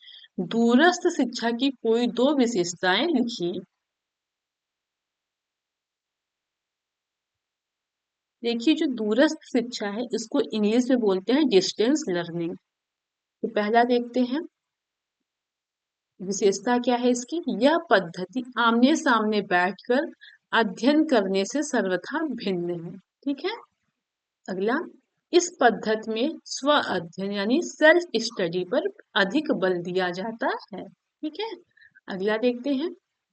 दूरस्थ शिक्षा की कोई दो विशेषताएं लिखिए। देखिए, जो दूरस्थ शिक्षा है इसको इंग्लिश में बोलते हैं डिस्टेंस लर्निंग। तो पहला देखते हैं, विशेषता क्या है इसकी, यह पद्धति आमने सामने बैठकर अध्ययन करने से सर्वथा भिन्न है। ठीक है। अगला, इस पद्धति में स्व अध्ययन यानी सेल्फ स्टडी पर अधिक बल दिया जाता है। ठीक है। अगला देखते हैं,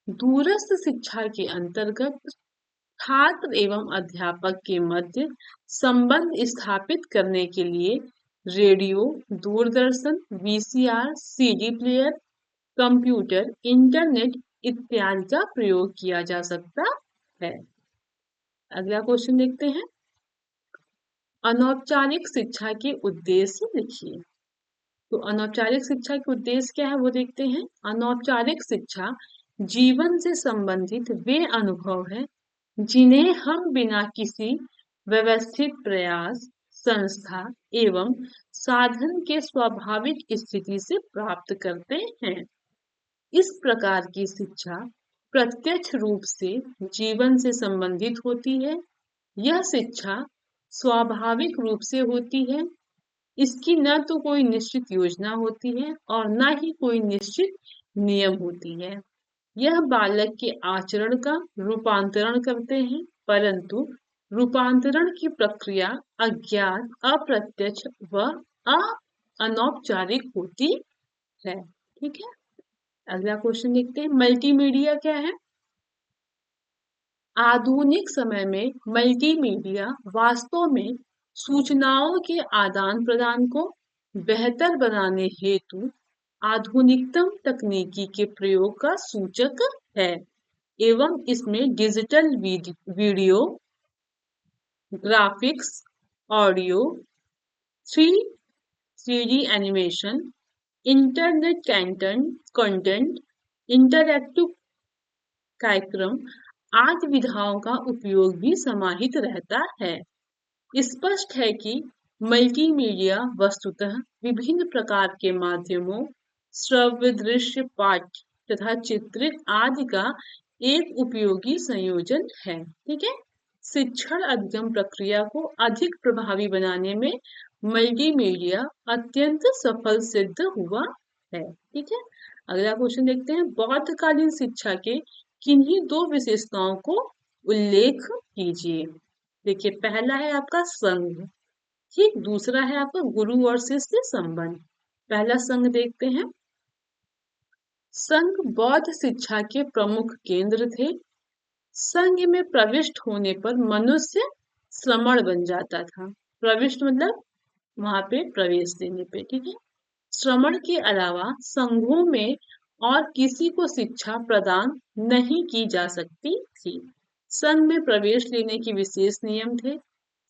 दूरस्थ शिक्षा के अंतर्गत छात्र एवं अध्यापक के मध्य संबंध स्थापित करने के लिए radio, Doordarshan, VCR, CD player, computer, internet इत्यादि का प्रयोग किया जा सकता है। अगला क्वेश्चन देखते हैं, अनौपचारिक शिक्षा के उद्देश्य लिखिए। तो अनौपचारिक शिक्षा के उद्देश्य क्या है वो देखते हैं। अनौपचारिक शिक्षा जीवन से संबंधित वे अनुभव है जिन्हें हम बिना किसी व्यवस्थित प्रयास संस्था एवं साधन के स्वाभाविक स्थिति से प्राप्त करते हैं। इस प्रकार की शिक्षा प्रत्यक्ष रूप से जीवन से संबंधित होती है। यह शिक्षा स्वाभाविक रूप से होती है। इसकी न तो कोई निश्चित योजना होती है और न ही कोई निश्चित नियम होती है। यह बालक के आचरण का रूपांतरण करते हैं, परंतु रूपांतरण की प्रक्रिया अज्ञात, अप्रत्यक्ष व अनौपचारिक होती है। ठीक है, अगला क्वेश्चन देखते हैं। मल्टीमीडिया क्या है? आधुनिक समय में मल्टीमीडिया वास्तव में सूचनाओं के आदान प्रदान को बेहतर बनाने हेतु आधुनिकतम तकनीकी के प्रयोग का सूचक है एवं इसमें digital video, graphics, audio, 3D animation, internet content, interactive कार्यक्रम आदि विधाओं का उपयोग भी समाहित रहता है। स्पष्ट है कि मल्टीमीडिया वस्तुतः विभिन्न प्रकार के माध्यमों, श्रव्य, दृश्य, पाठ्य तथा चित्रित आदि का एक उपयोगी संयोजन है। ठीक है, शिक्षण अधिगम प्रक्रिया को अधिक प्रभावी बनाने में मल्टीमीडिया अत्यंत सफल सिद्ध हुआ है। ठीक है, अगला क्वेश्चन देखते हैं। बौद्धकालीन शिक्षा के किन्हीं दो विशेषताओं को उल्लेख कीजिए। देखिए, पहला है आपका संघ, ठीक, दूसरा है आपका गुरु और शिष्य संबंध। पहला संघ देखते हैं। संघ बौद्ध शिक्षा के प्रमुख केंद्र थे। संघ में प्रविष्ट होने पर मनुष्य श्रमण बन जाता था। प्रविष्ट मतलब वहां पे प्रवेश देने पे। ठीक है, श्रमण के अलावा संघों में और किसी को शिक्षा प्रदान नहीं की जा सकती थी। संघ में प्रवेश लेने के विशेष नियम थे।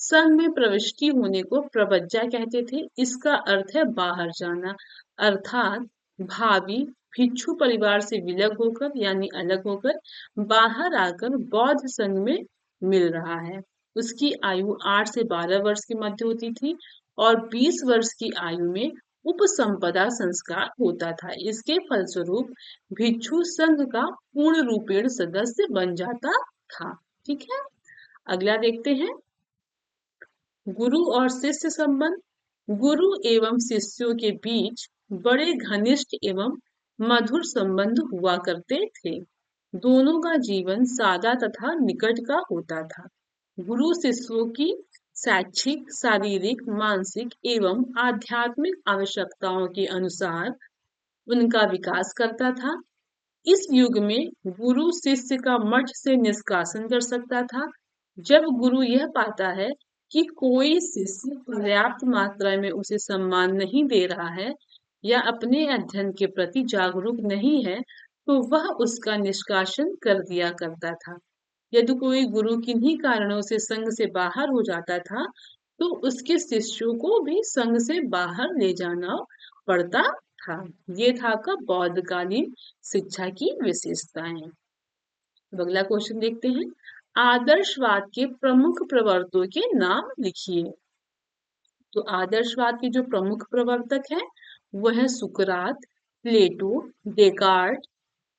संघ में प्रविष्टि होने को प्रवज्जा कहते थे। इसका अर्थ है बाहर जाना, अर्थात भावी भिक्षु परिवार से विलग होकर यानी अलग होकर बाहर आकर बौद्ध संघ में मिल रहा है। उसकी आयु 8 से 12 वर्ष के मध्य होती थी और 20 वर्ष की आयु में उपसंपदा संस्कार होता था। इसके फलस्वरूप भिक्षु संघ का पूर्ण रूपेण सदस्य बन जाता था। ठीक है, अगला देखते हैं। गुरु और शिष्य संबंध। गुरु एवं शिष्यों के बीच बड़े घनिष्ठ एवं मधुर संबंध हुआ करते थे। दोनों का जीवन सादा तथा निकट का होता था। गुरु शिष्यों की शैक्षिक, शारीरिक, मानसिक एवं आध्यात्मिक आवश्यकताओं के अनुसार उनका विकास करता था। इस युग में गुरु शिष्य का मठ से निष्कासन कर सकता था। जब गुरु यह पाता है कि कोई शिष्य पर्याप्त मात्रा में उसे सम्मान नहीं दे रहा है या अपने अध्ययन के प्रति जागरूक नहीं है, तो वह उसका निष्कासन कर दिया करता था। यदि कोई गुरु किन्हीं कारणों से संघ से बाहर हो जाता था, तो उसके शिष्यों को भी संघ से बाहर ले जाना पड़ता था। ये था आपका बौद्धकालीन शिक्षा की विशेषताएं। अगला क्वेश्चन देखते हैं। आदर्शवाद के प्रमुख प्रवर्तकों के नाम लिखिए। तो आदर्शवाद के जो प्रमुख प्रवर्तक हैं वह है सुकरात, प्लेटो, डेकार्ट,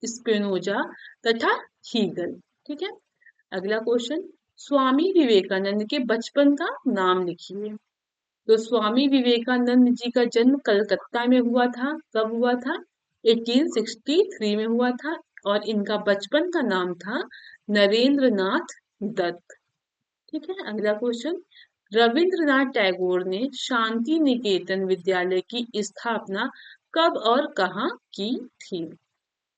स्पिनोजा तथा हीगल। ठीक है, अगला क्वेश्चन। स्वामी विवेकानंद के बचपन का नाम लिखिए। तो स्वामी विवेकानंद जी का जन्म कलकत्ता में हुआ था। कब हुआ था? 1863 में हुआ था और इनका बचपन का नाम था नरेंद्रनाथ दत्त। ठीक है, अगला क्वेश्चन। रविंद्रनाथ टैगोर ने शांति निकेतन विद्यालय की स्थापना कब और कहाँ की थी?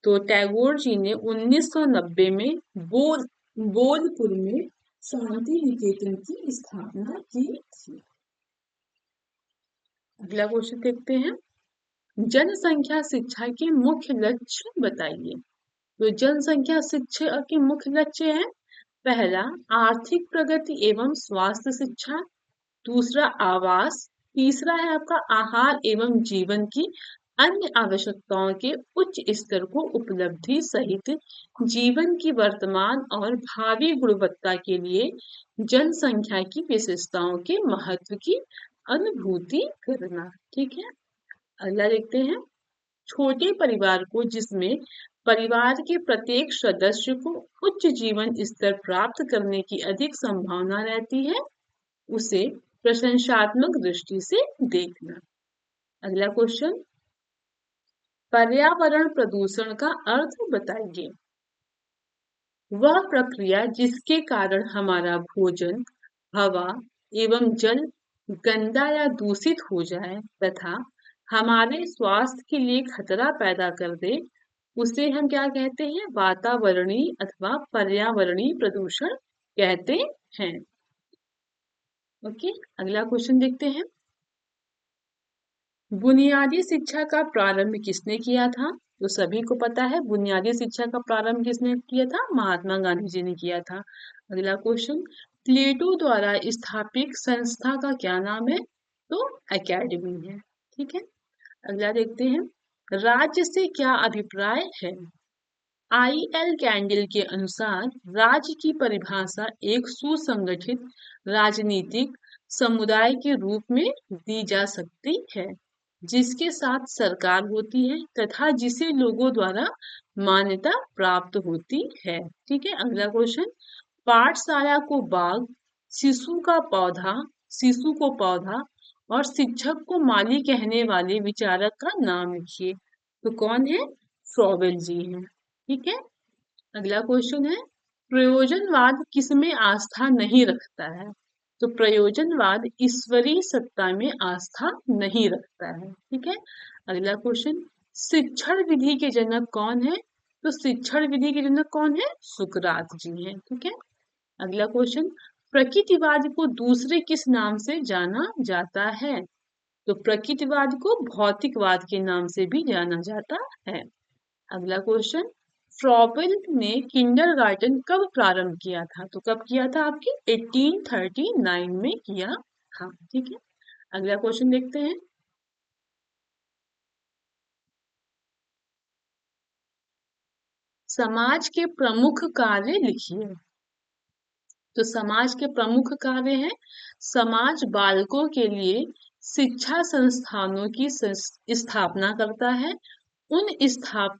तो टैगोर जी ने 1990 में बोधपुर में शांति निकेतन की स्थापना की थी। अगला क्वेश्चन देखते हैं। जनसंख्या शिक्षा के मुख्य लक्ष्य बताइए। तो जनसंख्या शिक्षा के मुख्य लक्ष्य है। पहला, आर्थिक प्रगति एवं स्वास्थ्य शिक्षा। दूसरा, आवास। तीसरा है आपका आहार एवं जीवन की अन्य आवश्यकताओं के उच्च स्तर को उपलब्धि सहित जीवन की वर्तमान और भावी गुणवत्ता के लिए जनसंख्या की विशेषताओं के महत्व की अनुभूति करना। ठीक है, अगला देखते हैं। छोटे परिवार को, जिसमें परिवार के प्रत्येक सदस्य को उच्च जीवन स्तर प्राप्त करने की अधिक संभावना रहती है, उसे प्रशंसात्मक दृष्टि से देखना। अगला क्वेश्चन, पर्यावरण प्रदूषण का अर्थ बताइए। वह प्रक्रिया जिसके कारण हमारा भोजन, हवा एवं जल गंदा या दूषित हो जाए तथा हमारे स्वास्थ्य के लिए खतरा पैदा कर दे, उसे हम क्या कहते हैं? वातावरणीय अथवा पर्यावरणीय प्रदूषण कहते हैं। ओके, अगला क्वेश्चन देखते हैं। बुनियादी शिक्षा का प्रारंभ किसने किया था? तो सभी को पता है, बुनियादी शिक्षा का प्रारंभ किसने किया था? महात्मा गांधी जी ने किया था। अगला क्वेश्चन, प्लेटो द्वारा स्थापित संस्था का क्या नाम है? तो एकेडमी है। ठीक है, अगला देखते हैं। राज्य से क्या अभिप्राय है? IL कैंडिल के अनुसार राज्य की परिभाषा एक सुसंगठित राजनीतिक समुदाय के रूप में दी जा सकती है, जिसके साथ सरकार होती है तथा जिसे लोगों द्वारा मान्यता प्राप्त होती है। ठीक है, अगला क्वेश्चन, पाठशाला को बाग, शिशु का पौधा, शिशु को पौधा और शिक्षक को माली कहने वाले विचारक का नाम लिखिए। तो कौन है? फ्रॉवेल जी हैं। ठीक है, अगला क्वेश्चन है, प्रयोजनवाद किसमें आस्था नहीं रखता है? तो प्रयोजनवाद ईश्वरीय सत्ता में आस्था नहीं रखता है। ठीक है, अगला क्वेश्चन, शिक्षण विधि के जनक कौन है? तो शिक्षण विधि के जनक कौन है? सुकरात जी हैं। ठीक है, अगला क्वेश्चन, प्रकृतिवाद को दूसरे किस नाम से जाना जाता है? तो प्रकृतिवाद को भौतिकवाद के नाम से भी जाना जाता है। अगला क्वेश्चन, फ्रॉवेल ने किंडरगार्टन कब प्रारंभ किया था? तो कब किया था? आपकी 1839 में किया था। ठीक है, अगला क्वेश्चन देखते हैं। समाज के प्रमुख कार्य लिखिए। तो समाज के प्रमुख कार्य हैं, समाज बालकों के लिए शिक्षा संस्थानों की स्थापना करता है, उन स्थाप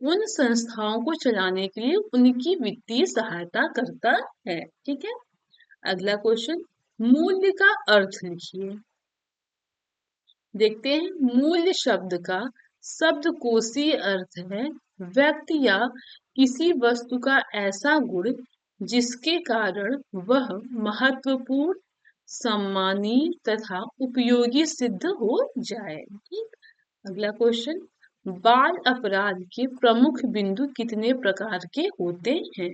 उन संस्थाओं को चलाने के लिए उनकी वित्तीय सहायता करता है। ठीक है, अगला क्वेश्चन, मूल्य का अर्थ लिखिए। देखते हैं, मूल्य शब्द का शब्दकोशीय अर्थ है व्यक्ति या किसी वस्तु का ऐसा गुण जिसके कारण वह महत्वपूर्ण, सम्मानीय तथा उपयोगी सिद्ध हो जाए। ठीक, अगला क्वेश्चन, बाल अपराध के प्रमुख बिंदु कितने प्रकार के होते हैं?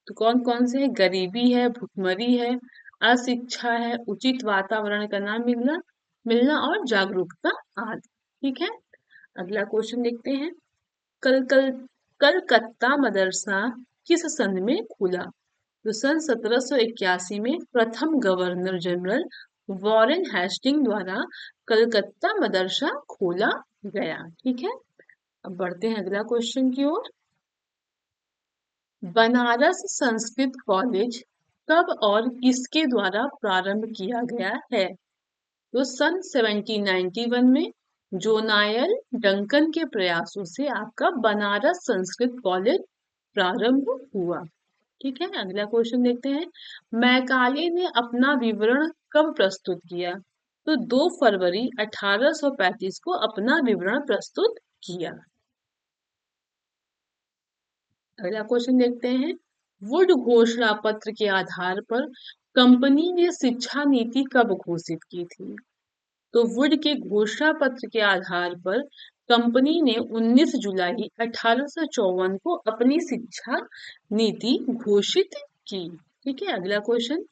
तो कौन कौन से हैं? गरीबी है, भुखमरी है, अशिक्षा है, उचित वातावरण का ना मिलना मिलना और जागरूकता आदि। ठीक है, अगला क्वेश्चन देखते हैं। कल कल कलकत्ता मदरसा किस सन में खुला? तो सन 1781 में प्रथम गवर्नर जनरल वॉरेन हेस्टिंग द्वारा कलकत्ता मदरसा खोला गया। ठीक है, अब बढ़ते हैं अगला क्वेश्चन की ओर। बनारस संस्कृत कॉलेज कब और किसके द्वारा प्रारंभ किया गया है? तो सन 1791 में जोनायल डंकन के प्रयासों से आपका बनारस संस्कृत कॉलेज प्रारंभ हुआ। ठीक है, अगला क्वेश्चन देखते हैं। मैकाले ने अपना विवरण कब प्रस्तुत किया? तो 2 फरवरी 1835 को अपना विवरण प्रस्तुत किया। अगला क्वेश्चन देखते हैं। वुड घोषणा पत्र के आधार पर कंपनी ने शिक्षा नीति कब घोषित की थी? तो वुड के घोषणा पत्र के आधार पर कंपनी ने 19 जुलाई 1854 को अपनी शिक्षा नीति घोषित की। ठीक है, अगला क्वेश्चन,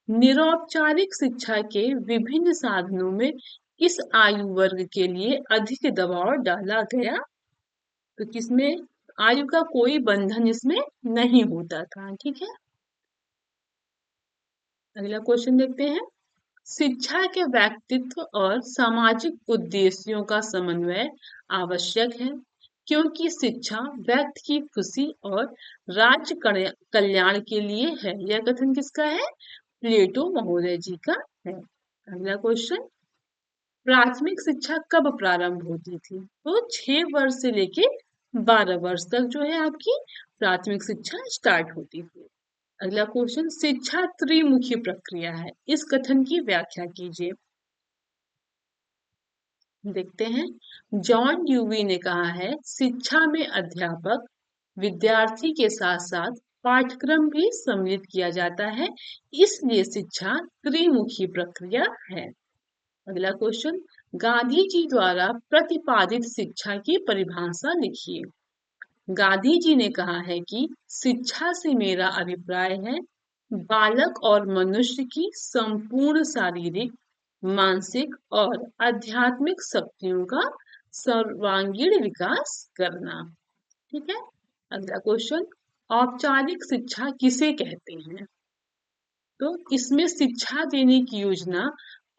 निरौपचारिक शिक्षा के विभिन्न साधनों में किस आयु वर्ग के लिए अधिक दबाव डाला गया? तो किसमें? आयु का कोई बंधन इसमें नहीं होता था। ठीक है, अगला क्वेश्चन देखते हैं। शिक्षा के व्यक्तित्व और सामाजिक उद्देश्यों का समन्वय आवश्यक है, क्योंकि शिक्षा व्यक्ति की खुशी और राज्य कल्याण के लिए है। यह कथन किसका है? प्लेटो महोदय जी का है। अगला क्वेश्चन, प्राथमिक शिक्षा कब प्रारंभ होती थी? तो 6 वर्ष से लेके 12 वर्ष तक जो है आपकी प्राथमिक शिक्षा स्टार्ट होती थी। अगला क्वेश्चन, शिक्षा त्रिमुखी प्रक्रिया है, इस कथन की व्याख्या कीजिए। देखते हैं, जॉन ड्यूवी ने कहा है, शिक्षा में अध्यापक विद्यार्थी के साथ साथ पाठ्यक्रम भी सम्मिलित किया जाता है, इसलिए शिक्षा त्रिमुखी प्रक्रिया है। अगला क्वेश्चन, गांधी जी द्वारा प्रतिपादित शिक्षा की परिभाषा लिखिए। गांधी जी ने कहा है कि शिक्षा से मेरा अभिप्राय है बालक और मनुष्य की संपूर्ण शारीरिक, मानसिक और आध्यात्मिक शक्तियों का सर्वांगीण विकास करना। ठीक है। अगला क्वेश्चन, औपचारिक शिक्षा किसे कहते हैं? तो इसमें शिक्षा देने की योजना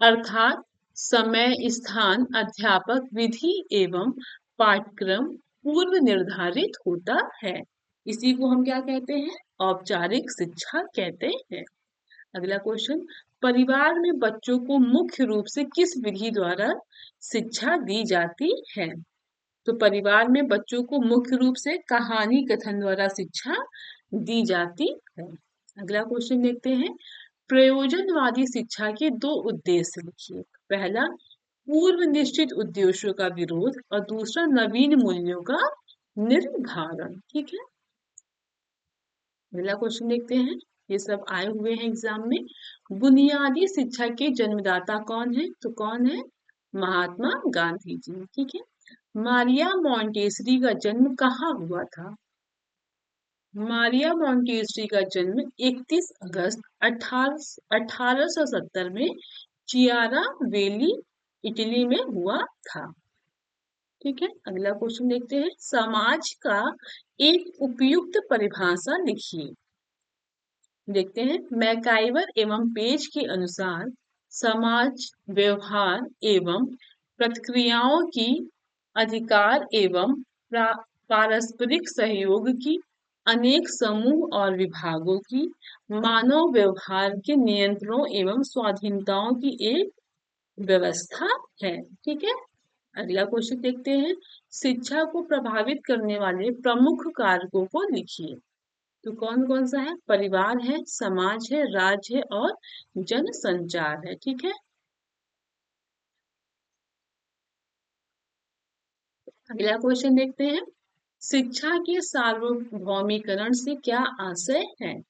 अर्थात समय, स्थान, अध्यापक, विधि एवं पाठ्यक्रम पूर्व निर्धारित होता है। इसी को हम क्या कहते हैं? औपचारिक शिक्षा कहते हैं। अगला क्वेश्चन, परिवार में बच्चों को मुख्य रूप से किस विधि द्वारा शिक्षा दी जाती है? तो परिवार में बच्चों को मुख्य रूप से कहानी कथन द्वारा शिक्षा दी जाती है। अगला क्वेश्चन देखते हैं, प्रयोजनवादी शिक्षा के 2 उद्देश्य लिखिए। पहला, पूर्व निश्चित उद्देश्यों का विरोध और दूसरा नवीन मूल्यों का निर्धारण। ठीक है। अगला क्वेश्चन देखते हैं, ये सब आए हुए हैं एग्जाम में। बुनियादी शिक्षा के जन्मदाता कौन है? तो कौन है? महात्मा गांधी जी। ठीक है। मारिया मोंटेसरी का जन्म कहाँ हुआ था? मारिया मोंटेसरी का जन्म 31 अगस्त 1870 में चियारा वेली, इटली में हुआ था। ठीक है। अगला क्वेश्चन देखते हैं, समाज का एक उपयुक्त परिभाषा लिखिए। देखते हैं, मैकाइवर एवं पेज के अनुसार समाज व्यवहार एवं प्रतिक्रियाओं की अधिकार एवं पारस्परिक सहयोग की अनेक समूह और विभागों की मानव व्यवहार के नियंत्रणों एवं स्वाधीनताओं की एक व्यवस्था है। ठीक है। अगला क्वेश्चन देखते हैं, शिक्षा को प्रभावित करने वाले प्रमुख कारकों को लिखिए। तो कौन कौन सा है? परिवार है, समाज है, राज्य है और जनसंचार है। ठीक है। अगला क्वेश्चन देखते हैं, शिक्षा के सार्वभौमिकरण से क्या आशय है?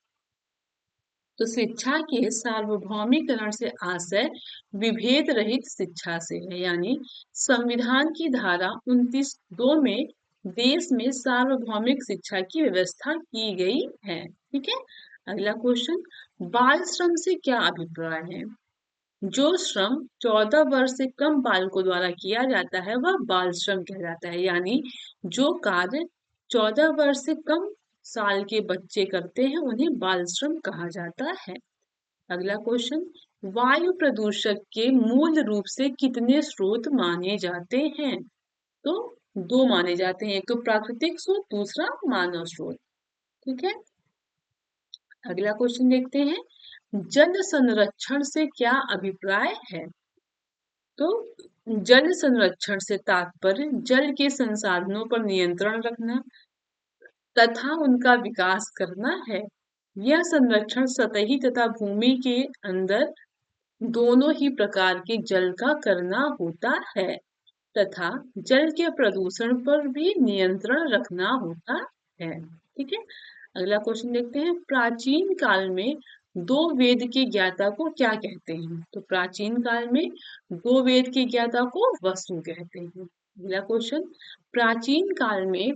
तो शिक्षा के सार्वभौमिकरण से आशय विभेद रहित शिक्षा से है, यानी संविधान की धारा 29(2) में देश में सार्वभौमिक शिक्षा की व्यवस्था की गई है। ठीक है। अगला क्वेश्चन, बाल श्रम से क्या अभिप्राय है? जो श्रम 14 वर्ष से कम बालकों द्वारा किया जाता है वह बाल श्रम कहलाता है, यानी जो कार्य 14 वर्ष से कम साल के बच्चे करते हैं उन्हें बाल श्रम कहा जाता है। अगला क्वेश्चन, वायु प्रदूषक के मूल रूप से कितने स्रोत माने जाते हैं? तो 2 माने जाते हैं, एक तो प्राकृतिक स्रोत, दूसरा मानव स्रोत। ठीक है। अगला क्वेश्चन देखते हैं, जल संरक्षण से क्या अभिप्राय है? तो जल संरक्षण से तात्पर्य जल के संसाधनों पर नियंत्रण रखना तथा उनका विकास करना है। यह संरक्षण सतही तथा भूमि के अंदर दोनों ही प्रकार के जल का करना होता है तथा जल के प्रदूषण पर भी नियंत्रण रखना होता है। ठीक है। अगला क्वेश्चन देखते हैं, प्राचीन काल में 2 वेद के ज्ञाता को क्या कहते हैं? तो प्राचीन काल में 2 वेद के ज्ञाता को वसु कहते हैं। अगला क्वेश्चन, प्राचीन काल में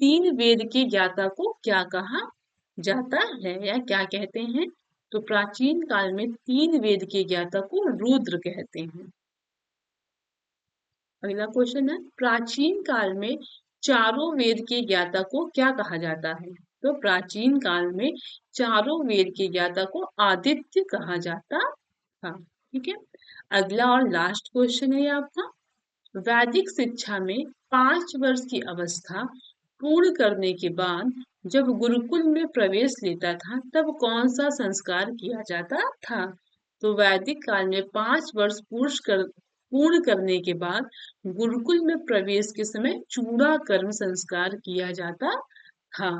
3 वेद के ज्ञाता को क्या कहा जाता है या क्या कहते हैं? तो प्राचीन काल में 3 वेद के ज्ञाता को रुद्र कहते हैं। अगला क्वेश्चन है, प्राचीन काल में चारों वेद के ज्ञाता को क्या कहा जाता है? तो प्राचीन काल में चारों वेद के ज्ञाता को आदित्य कहा जाता था। ठीक है। अगला और लास्ट क्वेश्चन है ये आपका। वैदिक शिक्षा में 5 वर्ष की अवस्था पूर्ण करने के बाद जब गुरुकुल में प्रवेश लेता था तब कौन सा संस्कार किया जाता था? तो वैदिक काल में 5 वर्ष पूर्ण करने के बाद गुरुकुल में प्रवेश के समय चूड़ा कर्म संस्कार किया जाता था।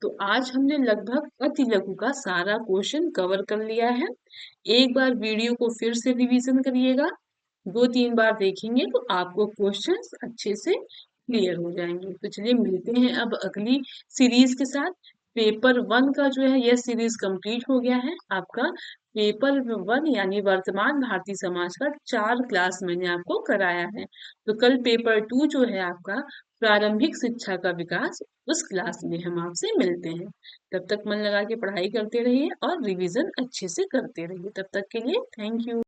तो आज हमने लगभग अति लघु का सारा क्वेश्चन कवर कर लिया है। एक बार वीडियो को फिर से रिवीजन करिएगा, 2-3 बार देखेंगे तो आपको क्वेश्चंस अच्छे से क्लियर हो जाएंगे। तो चलिए मिलते हैं अब अगली सीरीज के साथ। पेपर 1 का जो है यह सीरीज कंप्लीट हो गया है आपका। पेपर 1 यानी वर्तमान भारतीय समाज का 4 क्लास मैंने आपको कराया है। तो कल पेपर 2 जो है आपका प्रारंभिक शिक्षा का विकास, उस क्लास में हम आपसे मिलते हैं। तब तक मन लगा के पढ़ाई करते रहिए और रिवीजन अच्छे से करते रहिए। तब तक के लिए थैंक यू।